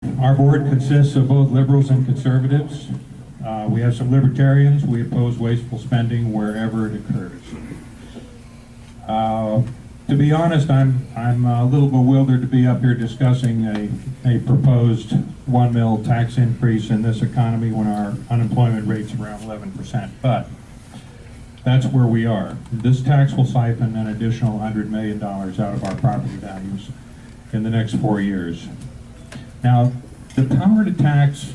Our board consists of both liberals and conservatives. We have some libertarians. We oppose wasteful spending wherever it occurs. To be honest, I'm a little bewildered to be up here discussing a proposed 1 mil tax increase in this economy when our unemployment rate's around 11%. But that's where we are. This tax will siphon an additional $100 million out of our property values in the next 4 years. Now, the power to tax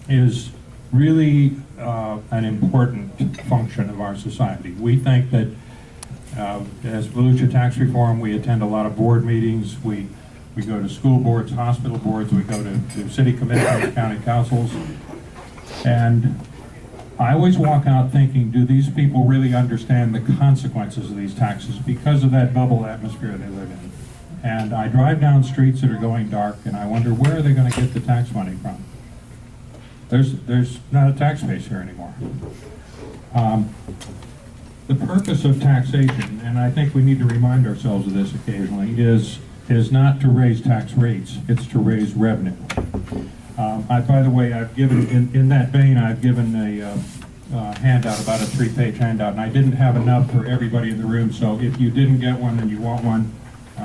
is really an important function of our society. We think that as Volusia Tax Reform, we attend a lot of board meetings. We go to school boards, hospital boards, we go to city commissions, county councils. And I always walk out thinking, do these people really understand the consequences of these taxes because of that bubble atmosphere they live in? And I drive down streets that are going dark, and I wonder, where are they going to get the tax money from? There's not a tax base here anymore. The purpose of taxation, and I think we need to remind ourselves of this occasionally, is not to raise tax rates, it's to raise revenue. By the way, I've given, in that vein, I've given a handout, about a 3-page handout, and I didn't have enough for everybody in the room, so if you didn't get one and you want one,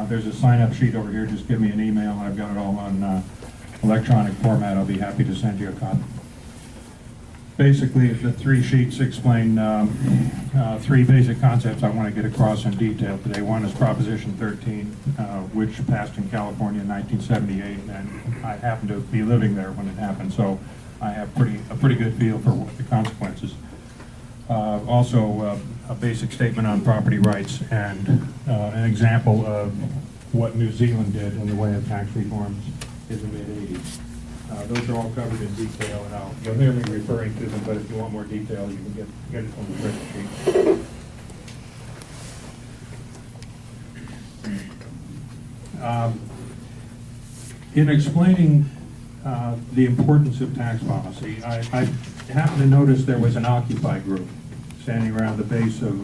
there's a sign-up sheet over here. Just give me an email. I've got it all on electronic format. I'll be happy to send you a copy. Basically, the 3 sheets explain 3 basic concepts I want to get across in detail today. One is Proposition 13, which passed in California in 1978, and I happened to be living there when it happened, so I have a pretty good feel for the consequences. Also, a basic statement on property rights and an example of what New Zealand did in the way of tax reforms in the mid-'80s. Those are all covered in detail, and you'll hear me referring to them, but if you want more detail, you can get it from the spreadsheet. In explaining the importance of tax policy, I happened to notice there was an Occupy group standing around the base of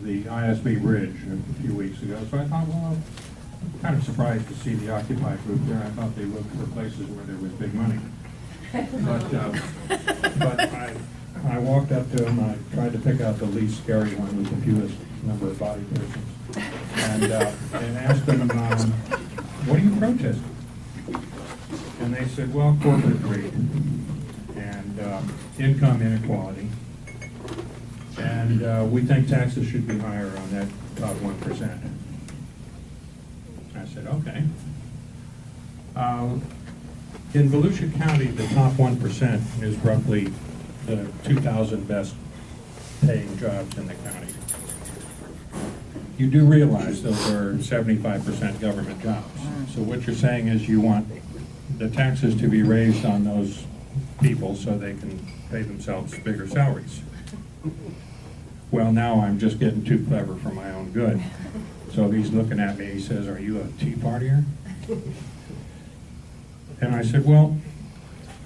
the ISB Bridge a few weeks ago. So I thought, well, I'm kind of surprised to see the Occupy group there. I thought they looked for places where there was big money. But I walked up to them. I tried to pick out the least scary one with the fewest number of body persons, and asked them, what are you protesting? And they said, well, corporate greed and income inequality. And we think taxes should be higher on that top 1%. I said, okay. In Volusia County, the top 1% is roughly the 2,000 best paying jobs in the county. You do realize those are 75% government jobs. So what you're saying is you want the taxes to be raised on those people so they can pay themselves bigger salaries. Well, now I'm just getting too clever for my own good. So he's looking at me, he says, are you a Tea Partier? And I said, well,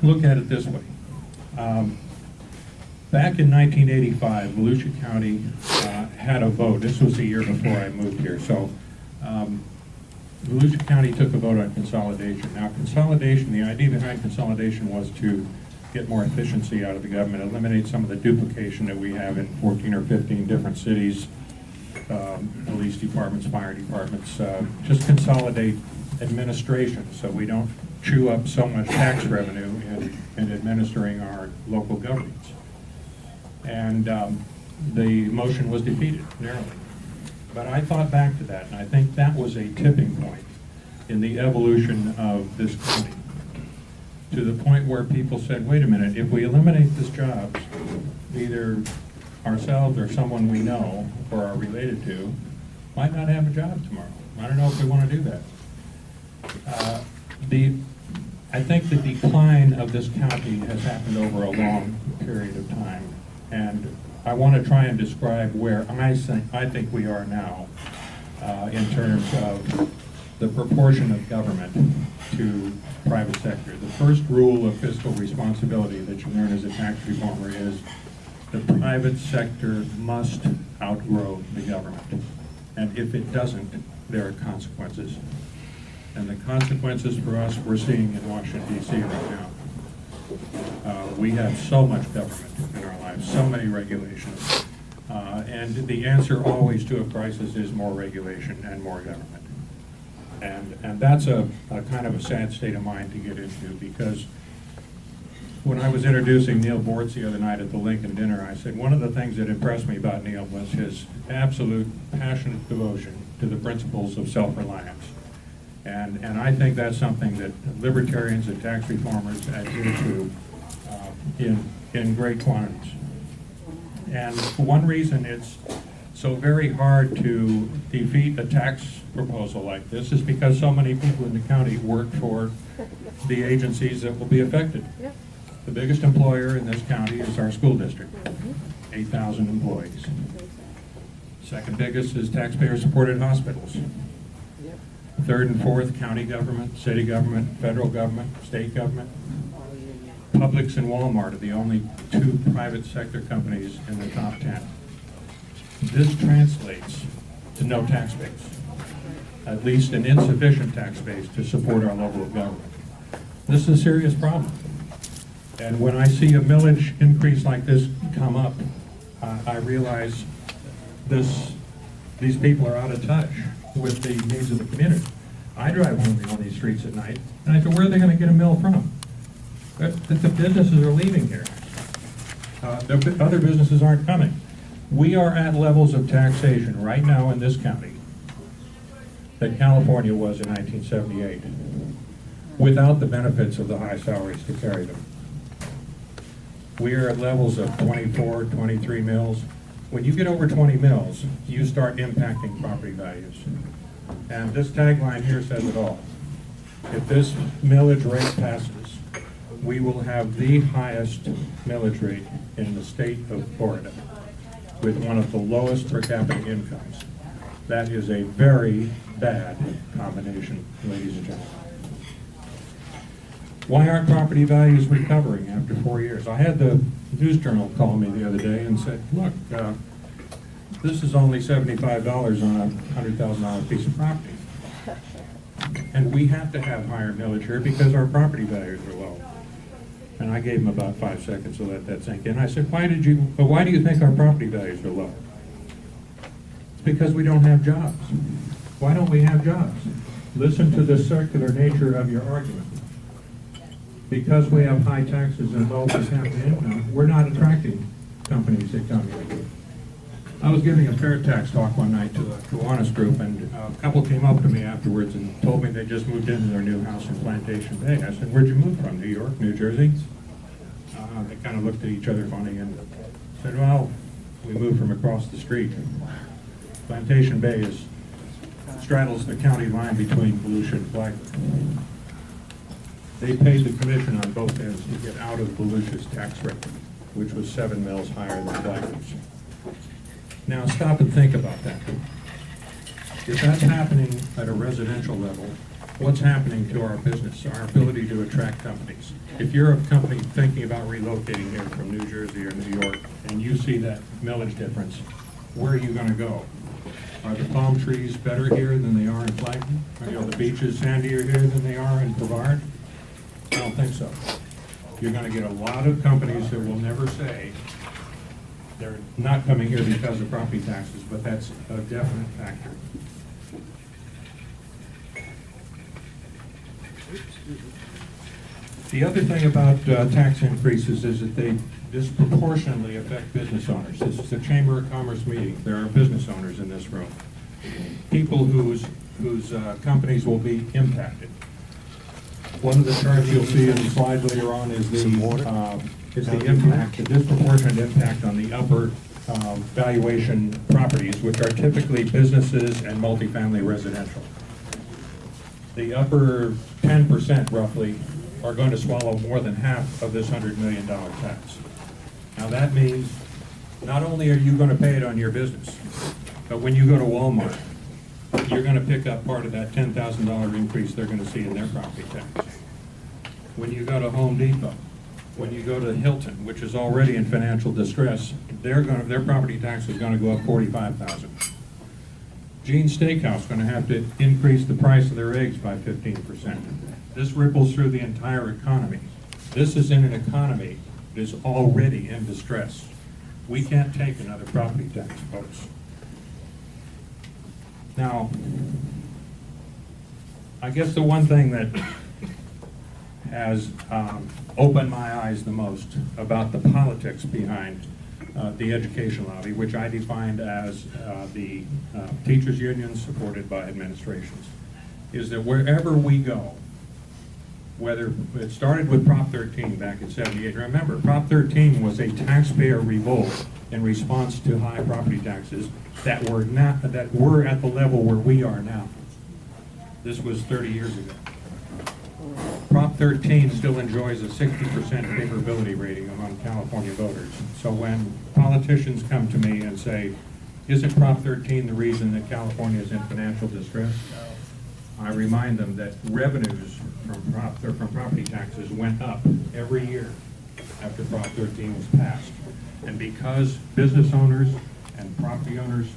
look at it this way. Back in 1985, Volusia County had a vote. This was the year before I moved here. So Volusia County took a vote on consolidation. Now consolidation, the idea behind consolidation was to get more efficiency out of the government, eliminate some of the duplication that we have in 14 or 15 different cities, police departments, fire departments, just consolidate administration so we don't chew up so much tax revenue in administering our local governments. And the motion was defeated narrowly. But I thought back to that, and I think that was a tipping point in the evolution of this county, to the point where people said, wait a minute, if we eliminate this jobs, either ourselves or someone we know or are related to might not have a job tomorrow. I don't know if we want to do that. I think the decline of this county has happened over a long period of time, and I want to try and describe where I think we are now in terms of the proportion of government to private sector. The first rule of fiscal responsibility that you learn as a tax reformer is the private sector must outgrow the government. And if it doesn't, there are consequences. And the consequences for us, we're seeing in Washington DC right now. We have so much government in our lives, so many regulations. And the answer always to a crisis is more regulation and more government. And that's a kind of a sad state of mind to get into, because when I was introducing Neil Bortz the other night at the Lincoln dinner, I said one of the things that impressed me about Neil was his absolute passionate devotion to the principles of self-reliance. And I think that's something that libertarians and tax reformers adhere to in great quantities. And for one reason it's so very hard to defeat a tax proposal like this is because so many people in the county work for the agencies that will be affected. Yep. The biggest employer in this county is our school district, 8,000 employees. Second biggest is taxpayer-supported hospitals. Yep. Third and fourth, county government, city government, federal government, state government. Publix and Walmart are the only two private sector companies in the top 10. This translates to no tax base, at least an insufficient tax base to support our level of government. This is a serious problem. And when I see a millage increase like this come up, I realize these people are out of touch with the needs of the community. I drive home on these streets at night, and I say, where are they going to get a mill from? The businesses are leaving here. The other businesses aren't coming. We are at levels of taxation right now in this county that California was in 1978, without the benefits of the high salaries to carry them. We are at levels of 24, 23 mills. When you get over 20 mills, you start impacting property values. And this tagline here says it all. If this millage rate passes, we will have the highest millage rate in the state of Florida, with one of the lowest per capita incomes. That is a very bad combination, ladies and gentlemen. Why aren't property values recovering after 4 years? I had the News Journal call me the other day and said, look, this is only $75 on a $100,000 piece of property. And we have to have higher millage here because our property values are low. And I gave him about 5 seconds to let that sink in. I said, why do you think our property values are low? It's because we don't have jobs. Why don't we have jobs? Listen to the circular nature of your argument. Because we have high taxes and low per capita income, we're not attracting companies that come here. I was giving a fair tax talk one night to a Kiwanis group, and a couple came up to me afterwards and told me they just moved into their new house in Plantation Bay. I said, where'd you move from, New York, New Jersey? They kind of looked at each other funny and said, well, we moved from across the street. Plantation Bay straddles the county line between Volusia and Flagler. They paid the commission on both ends to get out of Volusia's tax rate, which was 7 mills higher than Flagler's. Now stop and think about that. If that's happening at a residential level, what's happening to our business, our ability to attract companies? If you're a company thinking about relocating here from New Jersey or New York, and you see that millage difference, where are you going to go? Are the palm trees better here than they are in Flagler? Are the beaches sandier here than they are in Brevard? I don't think so. You're going to get a lot of companies that will never say they're not coming here because of property taxes, but that's a definite factor. The other thing about tax increases is that they disproportionately affect business owners. This is a Chamber of Commerce meeting. There are business owners in this room. People whose companies will be impacted. One of the charts you'll see in the slide later on is the impact, the disproportionate impact on the upper valuation properties, which are typically businesses and multifamily residential. The upper 10% roughly are going to swallow more than half of this $100 million tax. Now that means not only are you going to pay it on your business, but when you go to Walmart, you're going to pick up part of that $10,000 increase they're going to see in their property tax. When you go to Home Depot, when you go to Hilton, which is already in financial distress, their property tax is going to go up $45,000. Gene's Steakhouse going to have to increase the price of their eggs by 15%. This ripples through the entire economy. This is in an economy that is already in distress. We can't take another property tax, folks. Now, I guess the one thing that has opened my eyes the most about the politics behind the education lobby, which I defined as the teachers' unions supported by administrations, is that wherever we go, whether it started with Prop 13 back in '78. Remember, Prop 13 was a taxpayer revolt in response to high property taxes that were at the level where we are now. This was 30 years ago. Prop 13 still enjoys a 60% favorability rating among California voters. So when politicians come to me and say, isn't Prop 13 the reason that California is in financial distress? I remind them that revenues from property taxes went up every year after Prop 13 was passed. And because business owners and property owners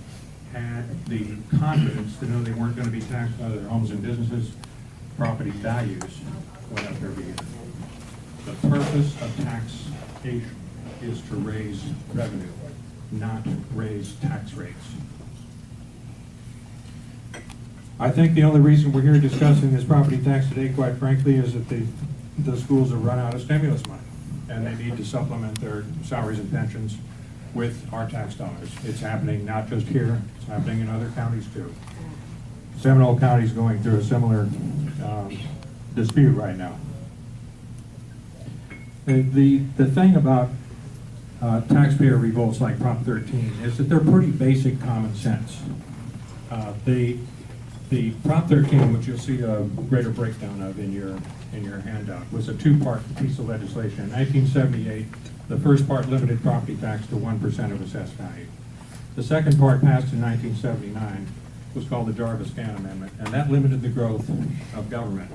had the confidence to know they weren't going to be taxed out of their homes and businesses, property values went up every year. The purpose of taxation is to raise revenue, not raise tax rates. I think the only reason we're here discussing this property tax today, quite frankly, is that the schools have run out of stimulus money, and they need to supplement their salaries and pensions with our tax dollars. It's happening not just here, it's happening in other counties too. Seminole County is going through a similar dispute right now. The thing about taxpayer revolts like Prop 13 is that they're pretty basic common sense. The Prop 13, which you'll see a greater breakdown of in your handout, was a two-part piece of legislation. In 1978, the first part limited property tax to 1% of assessed value. The second part, passed in 1979, was called the Jarvis-Gann Amendment, and that limited the growth of government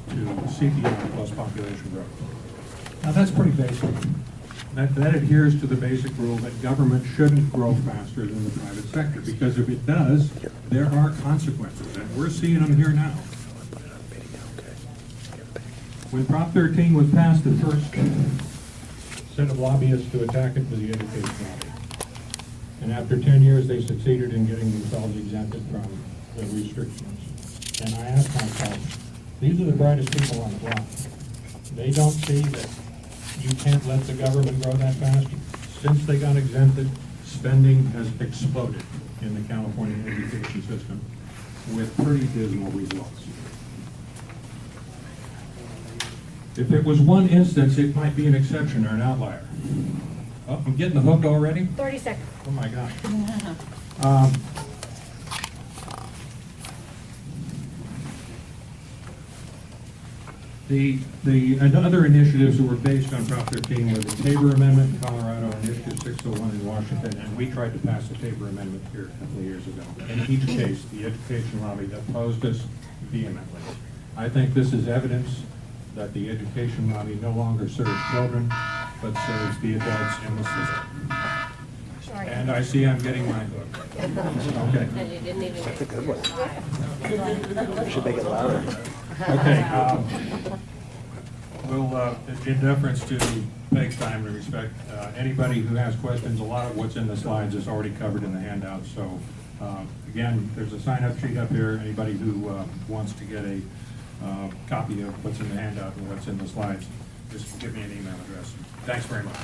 to CPI plus population growth. Now that's pretty basic. That adheres to the basic rule that government shouldn't grow faster than the private sector, because if it does, there are consequences, and we're seeing them here now. When Prop 13 was passed, the first set of lobbyists to attack it was the education lobby. And after 10 years, they succeeded in getting themselves exempted from the restrictions. And I asked myself, these are the brightest people on the block. They don't see that you can't let the government grow that fast. Since they got exempted, spending has exploded in the California education system with pretty dismal results. If it was one instance, it might be an exception or an outlier. Oh, I'm getting the hook already? 30 seconds. Oh my God. The other initiatives that were based on Prop 13 were the Tabor Amendment in Colorado and Initiative 601 in Washington, and we tried to pass the Tabor Amendment here a couple of years ago. In each case, the education lobby opposed us vehemently. I think this is evidence that the education lobby no longer serves children, but serves the adults in the system. Sorry. And I see I'm getting my hook. Okay. And you didn't even. That's a good one. We should make it louder. Okay. We'll, in deference to Peg's time and respect, anybody who has questions, a lot of what's in the slides is already covered in the handout. So, again, there's a sign-up sheet up here. Anybody who wants to get a copy of what's in the handout and what's in the slides, just give me an email address. Thanks very much.